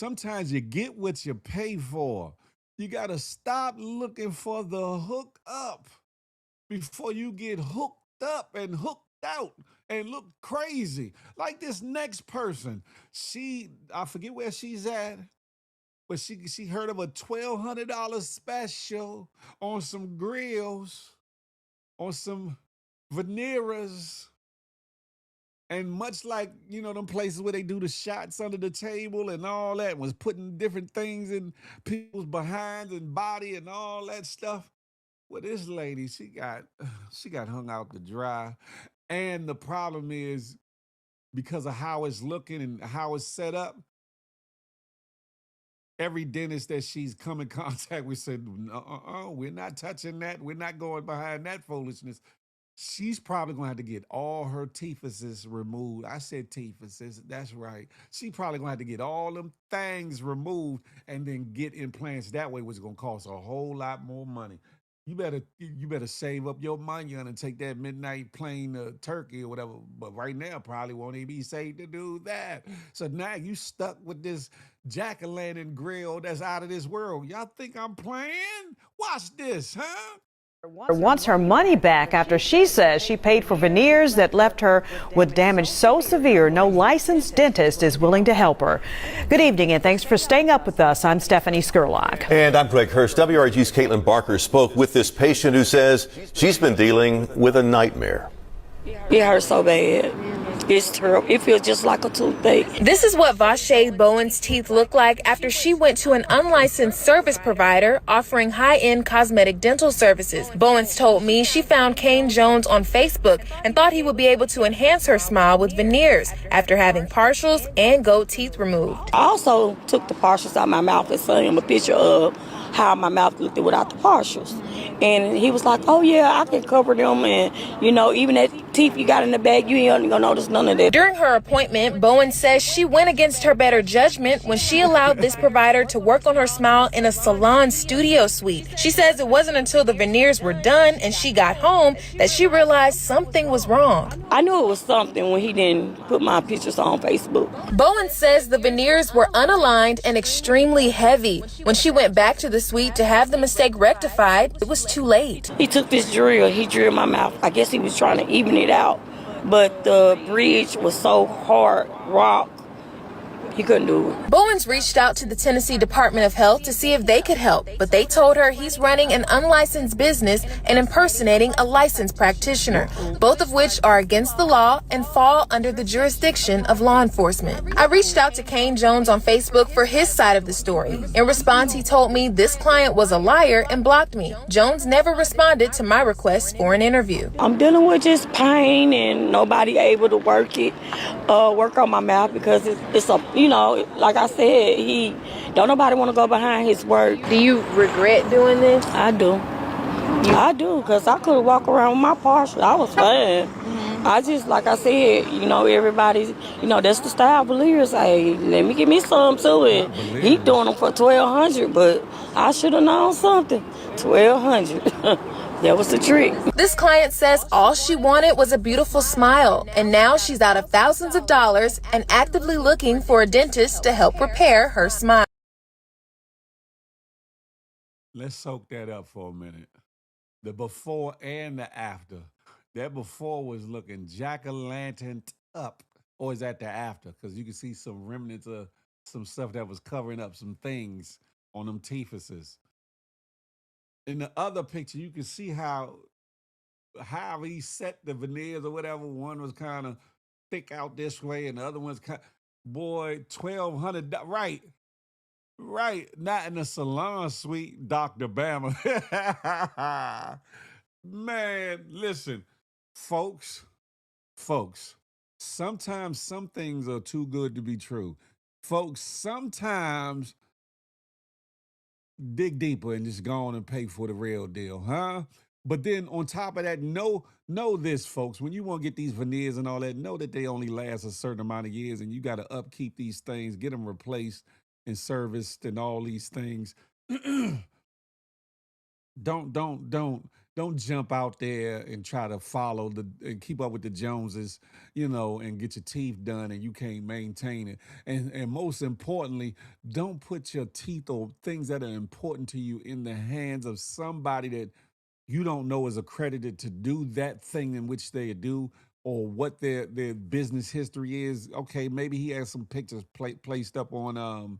Sometimes you get what you pay for. You got to stop looking for the hook up before you get hooked up and hooked out and look crazy. Like this next person, I forget where she's at, but she heard of a $1,200 special on some grills, on some Veneers. And much like, them places where they do the shots under the table and all that, was putting different things in people's behinds and body and all that stuff. Well, this lady, she got hung out to dry. And the problem is, because of how it's looking and how it's set up, every dentist that she's come in contact with said, we're not touching that. We're not going behind that foolishness. She's probably going to have to get all her teethuses removed. I said teethuses. That's right. She probably going to have to get all them things removed and then get implants that way, which is going to cost a whole lot more money. You better save up your money. You're gonna take that midnight plane to Turkey or whatever. But right now, probably won't even be safe to do that. So now you stuck with this jack-o'-lantern grill that's out of this world. Y'all think I'm playing? Watch this, huh? Wants her money back after she says she paid for veneers that left her with damage so severe no licensed dentist is willing to help her. Good evening and thanks for staying up with us. I'm Stephanie Skurlock. And I'm Greg Hurst. WRG's Caitlin Barker spoke with this patient who says she's been dealing with a nightmare. It hurts so bad. It's terrible. It feels just like a toothache. This is what Vashay Bowen's teeth look like after she went to an unlicensed service provider offering high-end cosmetic dental services. Bowens told me she found Kane Jones on Facebook and thought he would be able to enhance her smile with veneers after having partials and gold teeth removed. I also took the partials out of my mouth and sent him a picture of how my mouth looked without the partials. And he was like, oh yeah, I can cover them, and even that teeth you got in the bag, you ain't gonna notice none of that. During her appointment, Bowen says she went against her better judgment when she allowed this provider to work on her smile in a salon studio suite. She says it wasn't until the veneers were done and she got home that she realized something was wrong. I knew it was something when he didn't put my pictures on Facebook. Bowen says the veneers were unaligned and extremely heavy. When she went back to the suite to have the mistake rectified, it was too late. He took this drill, he drilled my mouth. I guess he was trying to even it out, but the bridge was so hard, rock, he couldn't do it. Bowens reached out to the Tennessee Department of Health to see if they could help, but they told her he's running an unlicensed business and impersonating a licensed practitioner, both of which are against the law and fall under the jurisdiction of law enforcement. I reached out to Kane Jones on Facebook for his side of the story. In response, he told me this client was a liar and blocked me. Jones never responded to my request for an interview. I'm dealing with just pain and nobody able to work on my mouth because it's a like I said, don't nobody want to go behind his work. Do you regret doing this? I do. I do, because I could walk around with my partial. I was fine. I just, like I said, everybody's, that's the style Veneers. Hey, let me give me some to it. He doing them for $1,200, but I should have known something. $1,200. That was the trick. This client says all she wanted was a beautiful smile, and now she's out of thousands of dollars and actively looking for a dentist to help repair her smile. Let's soak that up for a minute. The before and the after. That before was looking jack-o'-lantern up. Or is that the after? Because you can see some remnants of some stuff that was covering up some things on them teethuses. In the other picture, you can see how he set the veneers or whatever. One was kind of thick out this way, and the other one's boy, $1,200. Right. Not in the salon suite, Dr. Bama. Man, listen, folks. Sometimes some things are too good to be true. Folks, sometimes dig deeper and just go on and pay for the real deal, huh? But then on top of that, know this, folks. When you want to get these veneers and all that, know that they only last a certain amount of years, and you got to upkeep these things, get them replaced and serviced and all these things. Don't don't jump out there and try to follow and keep up with the Joneses, and get your teeth done and you can't maintain it. And most importantly, don't put your teeth or things that are important to you in the hands of somebody that you don't know is accredited to do that thing in which they do, or what their business history is. Okay, maybe he has some pictures placed up on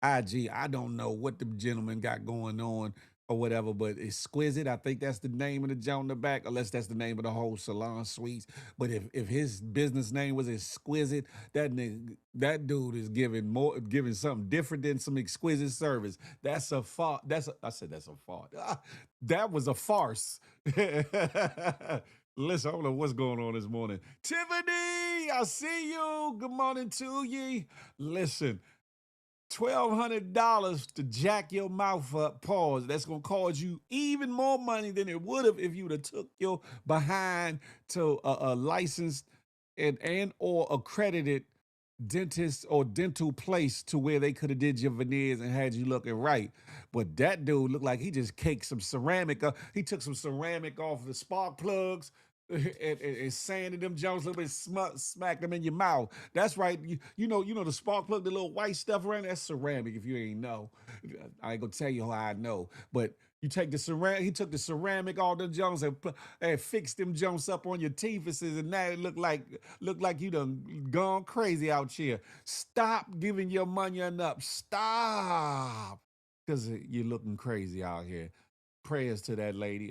IG. I don't know what the gentleman got going on or whatever, but Exquisite, I think that's the name of the joint in the back, unless that's the name of the whole salon suites. But if his business name was Exquisite, that dude is giving something different than some exquisite service. That's a fart. I said that's a fart. That was a farce. Listen, I don't know what's going on this morning. Tiffany, I see you. Good morning to ye. Listen, $1,200 to jack your mouth up, pause. That's going to cost you even more money than it would have if you would have took your behind to a licensed and or accredited dentist or dental place to where they could have did your veneers and had you looking right. But that dude looked like he just caked some ceramic. He took some ceramic off the spark plugs and sanded them Jones a little bit, smacked them in your mouth. That's right. You know the spark plug, the little white stuff around, that's ceramic. If you ain't know, I ain't gonna tell you how I know. But you take the ceramic, he took the ceramic, all them Jones, and fixed them Jones up on your teeth, and now it look like you done gone crazy out here. Stop giving your money up. Stop. Because you're looking crazy out here. Prayers to that lady.